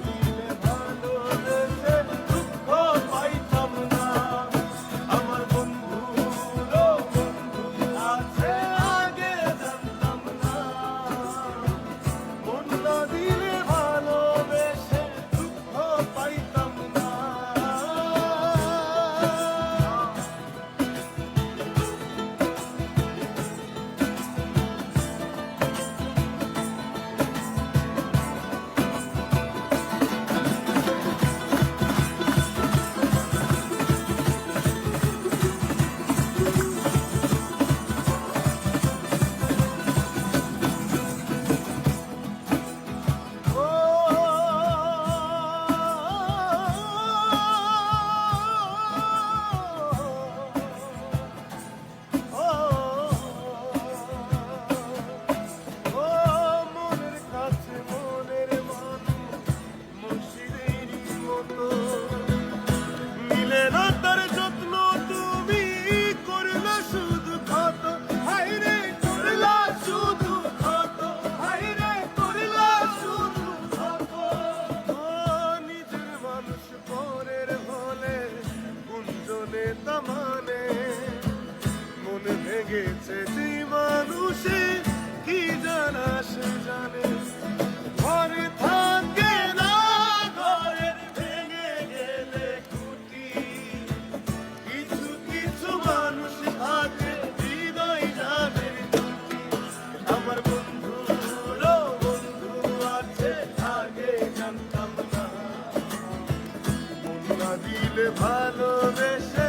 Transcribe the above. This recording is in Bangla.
দিলে ভালোবেসে দুঃখ পাইতাম না। আমার বন্ধুরও বন্ধু আছে আগে জানতাম না। মন না দিলে ভালোবেসে দুঃখ পাইতাম না। মন ভেঙেছে যে মানুষে কি জানা সে জানে। ঘরে থাকে না ঘরের ভেঙে গেলে খুঁটি। কিছু কিছু মানুষ থাকে হৃদয় যাদের দুটি। আমার বন্ধুরও বন্ধু আছে আগে জানতাম না। মন না দিলে ভালোবেসে